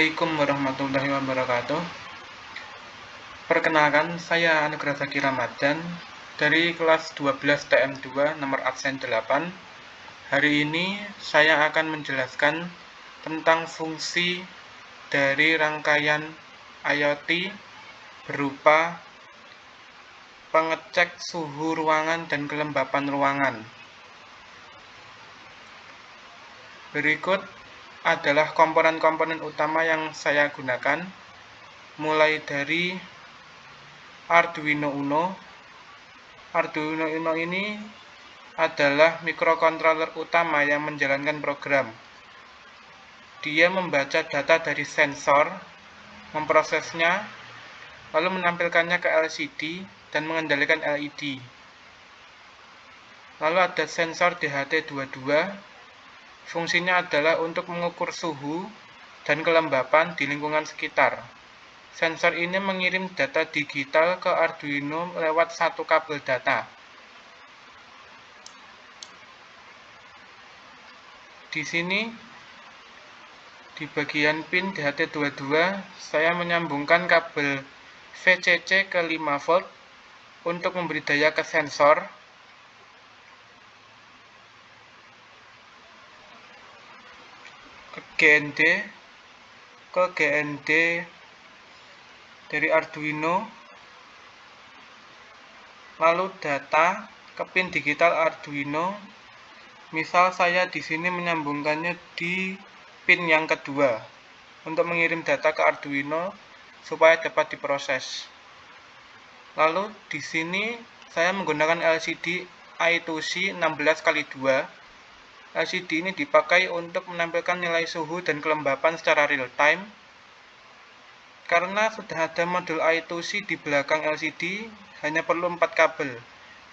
Assalamualaikum warahmatullahi wabarakatuh. Perkenalkan, saya Anugrah Zaki Ramadan dari kelas 12 TM2 nomor absen 8. Hari ini saya akan menjelaskan tentang fungsi dari rangkaian IoT berupa pengecek suhu ruangan dan kelembapan ruangan. Berikut adalah komponen-komponen utama yang saya gunakan, mulai dari Arduino Uno. Arduino Uno ini adalah microcontroller utama yang menjalankan program. Dia membaca data dari sensor, memprosesnya, lalu menampilkannya ke LCD dan mengendalikan LED. Lalu ada sensor DHT22. Fungsinya adalah untuk mengukur suhu dan kelembapan di lingkungan sekitar. Sensor ini mengirim data digital ke Arduino lewat satu kabel data. Di sini, di bagian pin DHT22, saya menyambungkan kabel VCC ke 5 volt untuk memberi daya ke sensor. Ke GND dari Arduino, lalu data ke pin digital Arduino. Misal saya di sini menyambungkannya di pin yang kedua untuk mengirim data ke Arduino supaya dapat diproses. Lalu di sini saya menggunakan LCD I2C 16x2. LCD ini dipakai untuk menampilkan nilai suhu dan kelembapan secara real time. Karena sudah ada modul I2C di belakang LCD, hanya perlu 4 kabel,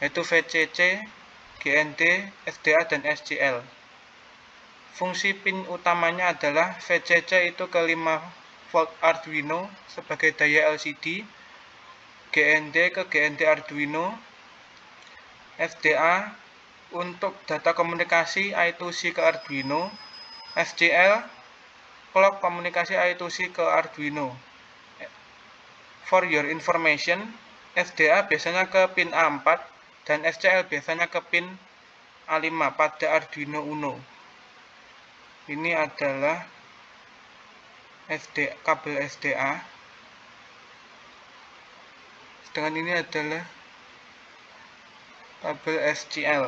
yaitu VCC, GND, SDA, dan SCL. Fungsi pin utamanya adalah VCC itu ke 5 volt Arduino sebagai daya LCD, GND ke GND Arduino, SDA untuk data komunikasi I2C ke Arduino, SCL clock komunikasi I2C ke Arduino. For your information, SDA biasanya ke pin A4 dan SCL biasanya ke pin A5 pada Arduino Uno. Ini adalah kabel SDA. Sedangkan ini adalah kabel SCL.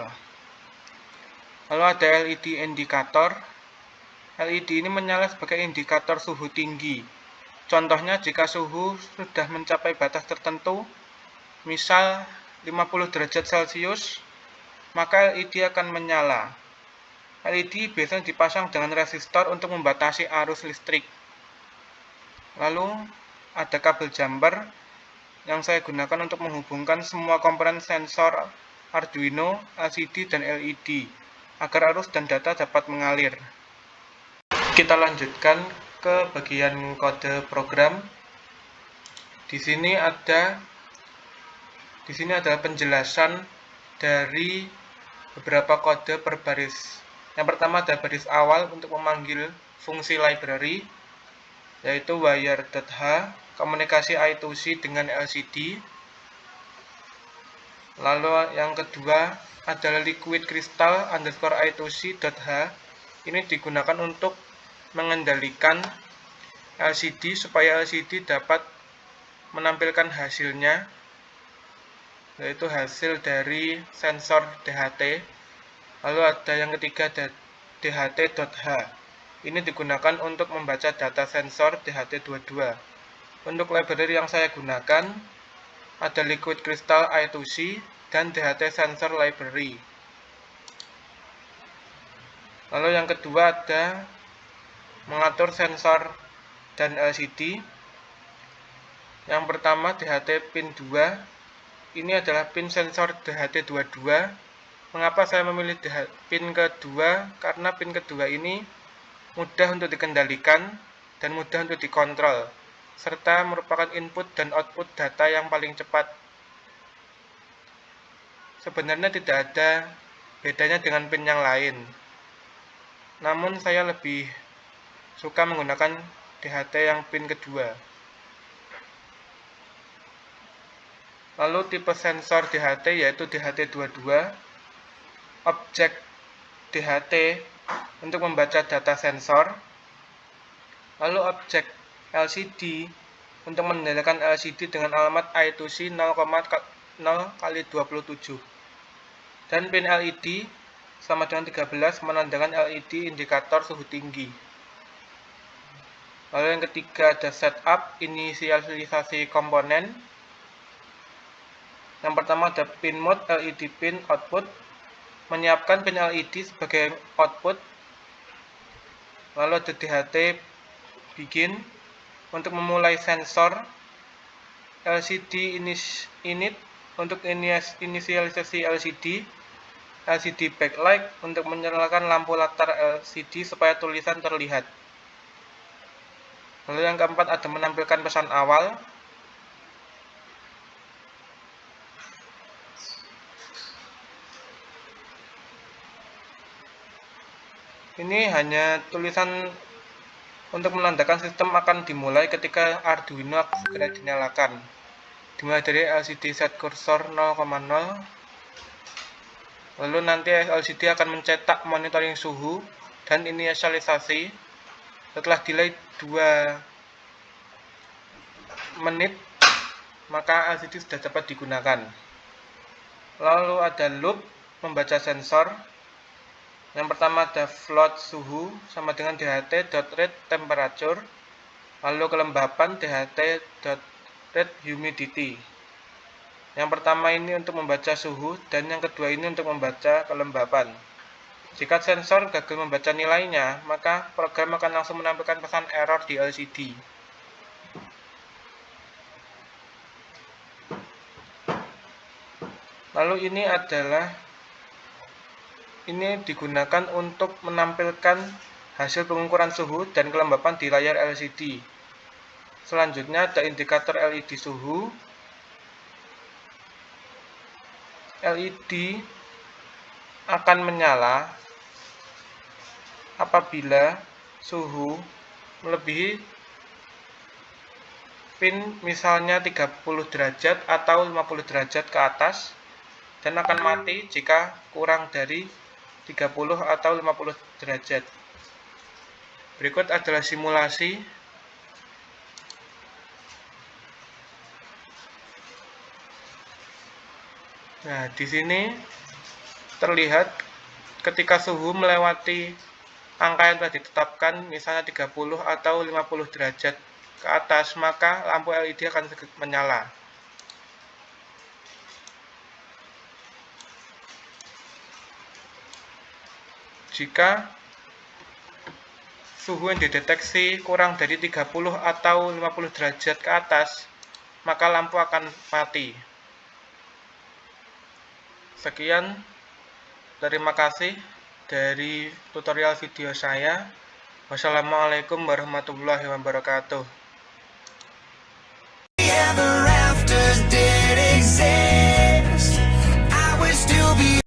Lalu ada LED indikator. LED ini menyala sebagai indikator suhu tinggi. Contohnya jika suhu sudah mencapai batas tertentu, misal 50 derajat Celcius, maka LED akan menyala. LED biasanya dipasang dengan resistor untuk membatasi arus listrik. Lalu ada kabel jumper yang saya gunakan untuk menghubungkan semua komponen sensor Arduino, LCD, dan LED agar arus dan data dapat mengalir. Kita lanjutkan ke bagian kode program. Di sini adalah penjelasan dari beberapa kode per baris. Yang pertama ada baris awal untuk memanggil fungsi library, yaitu wire.h, komunikasi I2C dengan LCD. Lalu yang kedua adalah liquid crystal underscore I2C.h. Ini digunakan untuk mengendalikan LCD supaya LCD dapat menampilkan hasilnya, yaitu hasil dari sensor DHT. Lalu ada yang ketiga DHT.h. Ini digunakan untuk membaca data sensor DHT22. Untuk library yang saya gunakan ada liquid crystal I2C dan DHT sensor library. Lalu yang kedua ada mengatur sensor dan LCD. Yang pertama DHT pin 2. Ini adalah pin sensor DHT22. Mengapa saya memilih pin kedua? Karena pin kedua ini mudah untuk dikendalikan dan mudah untuk dikontrol, serta merupakan input dan output data yang paling cepat. Sebenarnya tidak ada bedanya dengan pin yang lain. Namun saya lebih suka menggunakan DHT yang pin kedua. Lalu tipe sensor DHT yaitu DHT22, objek DHT untuk membaca data sensor, lalu objek LCD untuk mengendalikan LCD dengan alamat I2C 0,0x27, dan pin LED sama dengan 13 menandakan LED indikator suhu tinggi. Lalu yang ketiga ada setup, inisialisasi komponen. Yang pertama ada pin mode LED pin output, menyiapkan pin LED sebagai output. Lalu ada DHT begin untuk memulai sensor, LCD init untuk inisialisasi LCD backlight untuk menyalakan lampu latar LCD supaya tulisan terlihat. Lalu yang keempat ada menampilkan pesan awal. Ini hanya tulisan untuk menandakan sistem akan dimulai ketika Arduino segera dinyalakan. Dimulai dari LCD set cursor 0,0. Lalu nanti LCD akan mencetak monitoring suhu dan inisialisasi. Setelah delay 2 menit, maka LCD sudah dapat digunakan. Lalu ada loop membaca sensor. Yang pertama ada float suhu sama dengan DHT.read temperature, lalu kelembapan DHT.read humidity. Yang pertama ini untuk membaca suhu dan yang kedua ini untuk membaca kelembapan. Jika sensor gagal membaca nilainya, maka program akan langsung menampilkan pesan error di LCD. Lalu ini digunakan untuk menampilkan hasil pengukuran suhu dan kelembapan di layar LCD. Selanjutnya ada indikator LED suhu. LED akan menyala apabila suhu melebihi pin misalnya 30 derajat atau 50 derajat ke atas, dan akan mati jika kurang dari 30 atau 50 derajat. Berikut adalah simulasi. Nah, di sini terlihat ketika suhu melewati angka yang telah ditetapkan, misalnya 30 atau 50 derajat ke atas, maka lampu LED akan menyala. Jika suhu yang dideteksi kurang dari 30 atau 50 derajat ke atas, maka lampu akan mati. Sekian, terima kasih dari tutorial video saya. Wassalamualaikum warahmatullahi wabarakatuh.